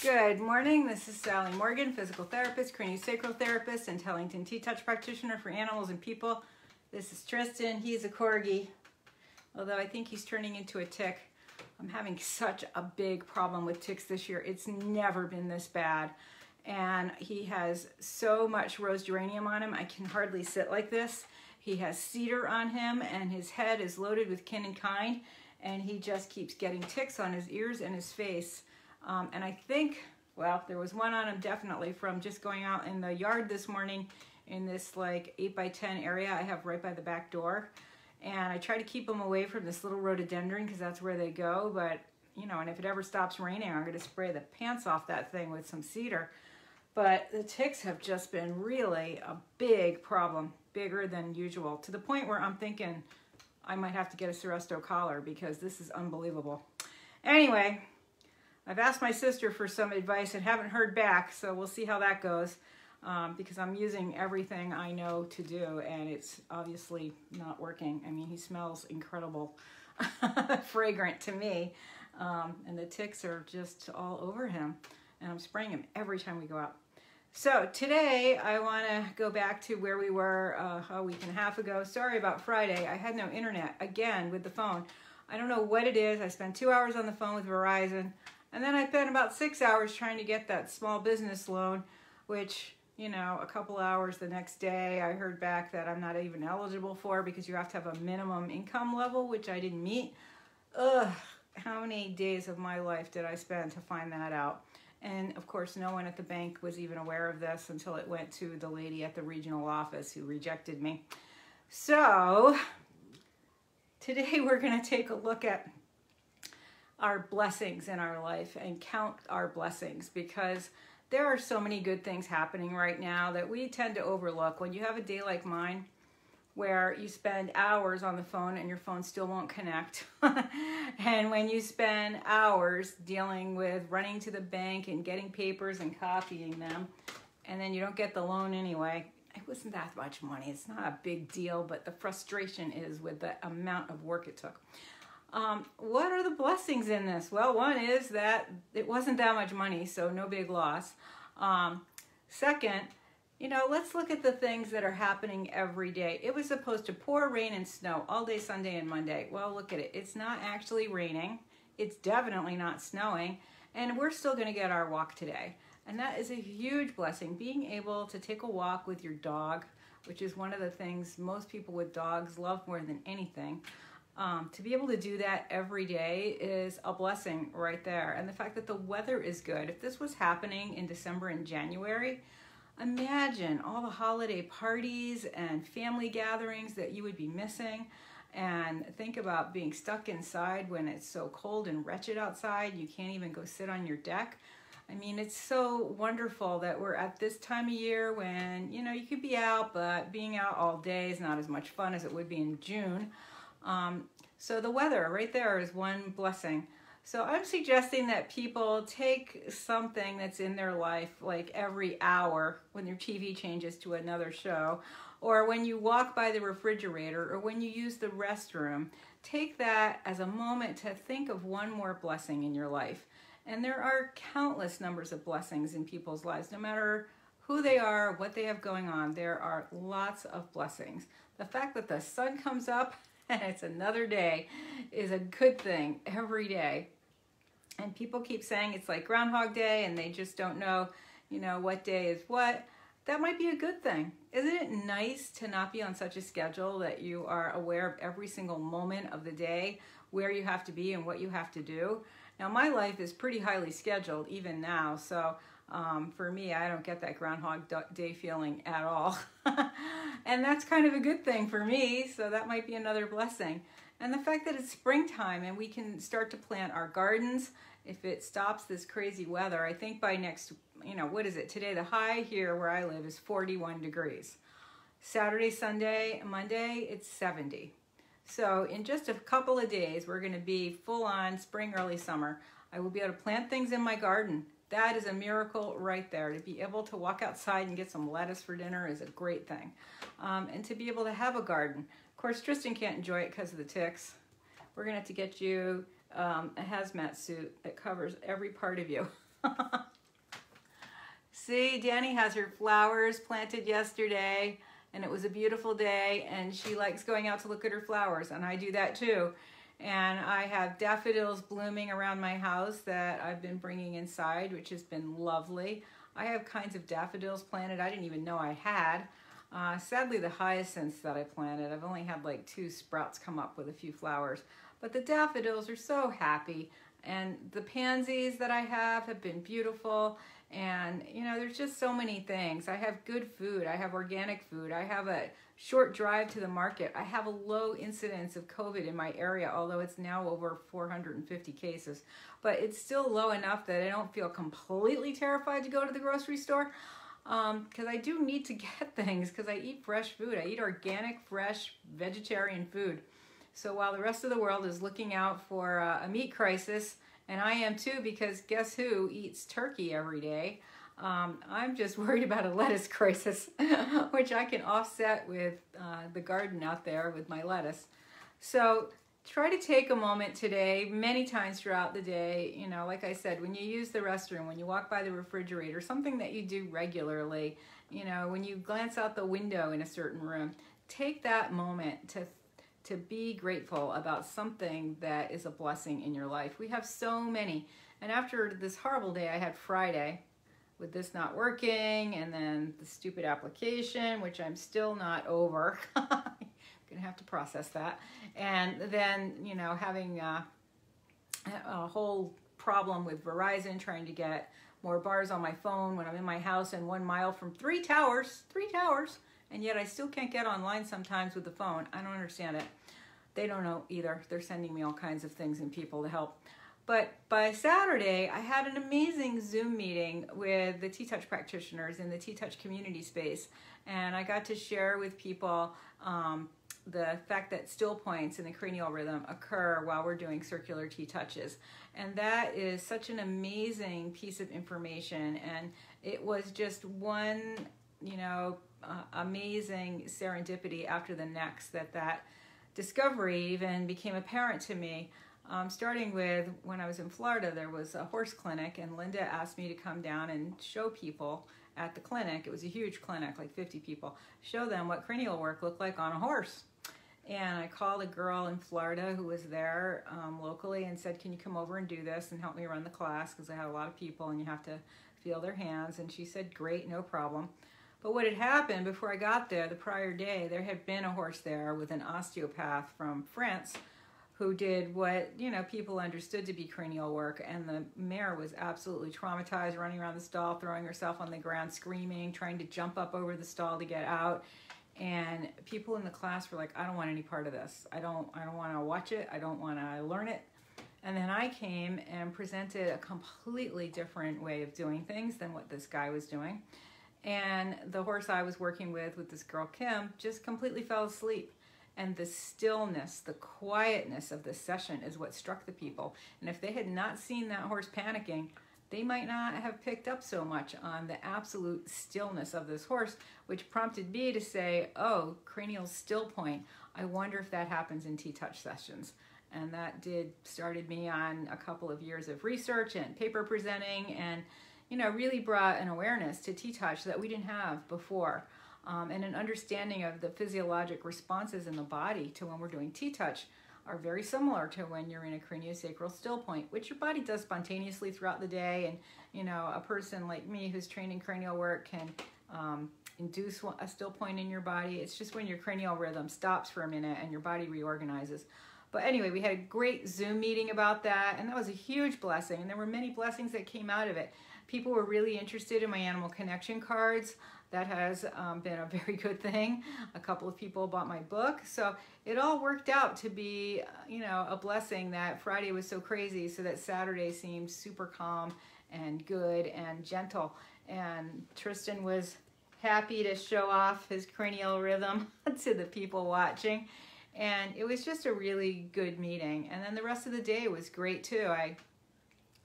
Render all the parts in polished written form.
Good morning, this is Sally Morgan, physical therapist, craniosacral therapist, and Tellington T-Touch practitioner for animals and people. This is Tristan, he's a Corgi, although I think he's turning into a tick. I'm having such a big problem with ticks this year. It's never been this bad. And he has so much rose geranium on him, I can hardly sit like this. He has cedar on him, and his head is loaded with kin and kind, and he just keeps getting ticks on his ears and his face. And I think, well, there was one on him definitely from just going out in the yard this morning in this like 8x10 area I have right by the back door. And I try to keep them away from this little rhododendron because that's where they go. But, you know, and if it ever stops raining, I'm going to spray the pants off that thing with some cedar. But the ticks have just been really a big problem, bigger than usual, to the point where I'm thinking I might have to get a Seresto collar because this is unbelievable. Anyway, I've asked my sister for some advice and haven't heard back, so we'll see how that goes because I'm using everything I know to do, and it's obviously not working. I mean, he smells incredible, fragrant to me, and the ticks are just all over him, and I'm spraying him every time we go out. So today I want to go back to where we were a week and a half ago. Sorry about Friday. I had no internet again with the phone. I don't know what it is. I spent 2 hours on the phone with Verizon. And then I spent about 6 hours trying to get that small business loan, which, you know, a couple hours the next day, I heard back that I'm not even eligible for because you have to have a minimum income level, which I didn't meet. Ugh, how many days of my life did I spend to find that out? And of course, no one at the bank was even aware of this until it went to the lady at the regional office who rejected me. So today we're going to take a look at our blessings in our life and count our blessings, because there are so many good things happening right now that we tend to overlook. When you have a day like mine where you spend hours on the phone and your phone still won't connect, and when you spend hours dealing with running to the bank and getting papers and copying them, and then you don't get the loan anyway, it wasn't that much money. It's not a big deal, but the frustration is with the amount of work it took. What are the blessings in this? Well, one is that it wasn't that much money, so no big loss. Second, you know, let's look at the things that are happening every day. It was supposed to pour rain and snow all day Sunday and Monday. Well, look at it. It's not actually raining. It's definitely not snowing. And we're still going to get our walk today. And that is a huge blessing. Being able to take a walk with your dog, which is one of the things most people with dogs love more than anything. To be able to do that every day is a blessing right there. And the fact that the weather is good. If this was happening in December and January, imagine all the holiday parties and family gatherings that you would be missing. And think about being stuck inside when it's so cold and wretched outside. You can't even go sit on your deck. I mean, it's so wonderful that we're at this time of year when, you know, you could be out, but being out all day is not as much fun as it would be in June. So the weather right there is one blessing. So I'm suggesting that people take something that's in their life, like every hour when your TV changes to another show, or when you walk by the refrigerator, or when you use the restroom, take that as a moment to think of one more blessing in your life. And there are countless numbers of blessings in people's lives, no matter who they are, what they have going on. There are lots of blessings. The fact that the sun comes up and it's another day is a good thing every day. And people keep saying it's like Groundhog Day and they just don't know, you know, what day is what. That might be a good thing. Isn't it nice to not be on such a schedule that you are aware of every single moment of the day, where you have to be and what you have to do? Now, my life is pretty highly scheduled even now, so for me, I don't get that Groundhog Day feeling at all. And that's kind of a good thing for me, so that might be another blessing. And the fact that it's springtime and we can start to plant our gardens if it stops this crazy weather. I think by next, you know, what is it? Today, the high here where I live is 41 degrees. Saturday, Sunday, Monday, it's 70. So in just a couple of days, we're going to be full on spring, early summer. I will be able to plant things in my garden. That is a miracle right there. To be able to walk outside and get some lettuce for dinner is a great thing. And to be able to have a garden. Of course, Tristan can't enjoy it because of the ticks. We're going to have to get you a hazmat suit that covers every part of you. See, Danny has her flowers planted yesterday, and it was a beautiful day, and she likes going out to look at her flowers, and I do that too. And I have daffodils blooming around my house that I've been bringing inside, which has been lovely. I have kinds of daffodils planted I didn't even know I had. Sadly, the hyacinths that I planted, I've only had like 2 sprouts come up with a few flowers. But the daffodils are so happy. And the pansies that I have been beautiful. And, you know, there's just so many things. I have good food. I have organic food. I have a short drive to the market. I have a low incidence of COVID in my area, although it's now over 450 cases. But it's still low enough that I don't feel completely terrified to go to the grocery store. Because I do need to get things because I eat fresh food. I eat organic, fresh, vegetarian food. So while the rest of the world is looking out for a meat crisis, and I am too, because guess who eats turkey every day? I'm just worried about a lettuce crisis, which I can offset with the garden out there with my lettuce. So try to take a moment today, many times throughout the day, you know, like I said, when you use the restroom, when you walk by the refrigerator, something that you do regularly, you know, when you glance out the window in a certain room, take that moment to be grateful about something that is a blessing in your life. We have so many. And after this horrible day I had Friday, with this not working, and then the stupid application, which I'm still not over. Gonna have to process that. And then, you know, having a whole problem with Verizon, trying to get more bars on my phone when I'm in my house and 1 mile from 3 towers, and yet I still can't get online sometimes with the phone. I don't understand it. They don't know either. They're sending me all kinds of things and people to help. But by Saturday, I had an amazing Zoom meeting with the T-Touch practitioners in the T-Touch community space. And I got to share with people the fact that still points in the cranial rhythm occur while we're doing circular T-touches. And that is such an amazing piece of information. And it was just one, you know, amazing serendipity after the next that discovery even became apparent to me. Starting with when I was in Florida, there was a horse clinic, and Linda asked me to come down and show people at the clinic. It was a huge clinic, like 50 people, show them what cranial work looked like on a horse. And I called a girl in Florida who was there locally and said, can you come over and do this and help me run the class, because I had a lot of people and you have to feel their hands. And she said, great, no problem. But what had happened before I got there, the prior day, there had been a horse there with an osteopath from France who did what, you know, people understood to be cranial work, and the mare was absolutely traumatized, running around the stall, throwing herself on the ground, screaming, trying to jump up over the stall to get out. And people in the class were like, I don't want any part of this. I don't want to watch it. I don't want to learn it. And then I came and presented a completely different way of doing things than what this guy was doing. And the horse I was working with this girl, Kim, just completely fell asleep. And the stillness, the quietness of this session is what struck the people. And if they had not seen that horse panicking, they might not have picked up so much on the absolute stillness of this horse, which prompted me to say, oh, Cranials Stillpoint. I wonder if that happens in T-Touch sessions. And that started me on a couple of years of research and paper presenting, and, you know, really brought an awareness to T-Touch that we didn't have before. And an understanding of the physiologic responses in the body to when we're doing T-Touch are very similar to when you're in a craniosacral still point, which your body does spontaneously throughout the day. And, you know, a person like me who's trained in cranial work can induce a still point in your body. It's just when your cranial rhythm stops for a minute and your body reorganizes. But anyway, we had a great Zoom meeting about that, and that was a huge blessing. And there were many blessings that came out of it. People were really interested in my animal connection cards. That has been a very good thing. A couple of people bought my book. So it all worked out to be, you know, a blessing that Friday was so crazy, so that Saturday seemed super calm and good and gentle. And Tristan was happy to show off his cranial rhythm to the people watching. And it was just a really good meeting. And then the rest of the day was great too. I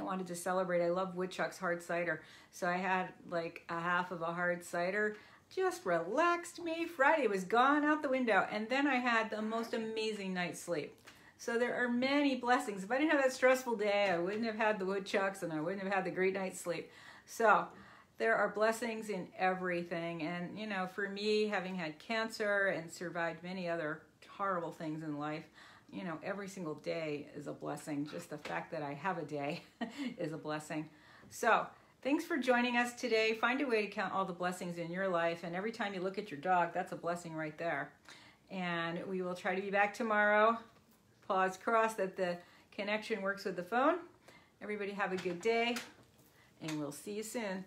wanted to celebrate. I love Woodchuck's hard cider. So I had like a half of a hard cider. Just relaxed me. Friday was gone out the window. And then I had the most amazing night's sleep. So there are many blessings. If I didn't have that stressful day, I wouldn't have had the Woodchucks, and I wouldn't have had the great night's sleep. So there are blessings in everything. And, you know, for me, having had cancer and survived many other horrible things in life, you know, every single day is a blessing. Just the fact that I have a day is a blessing. So thanks for joining us today. Find a way to count all the blessings in your life. And every time you look at your dog, that's a blessing right there. And we will try to be back tomorrow. Paws crossed that the connection works with the phone. Everybody have a good day, and we'll see you soon.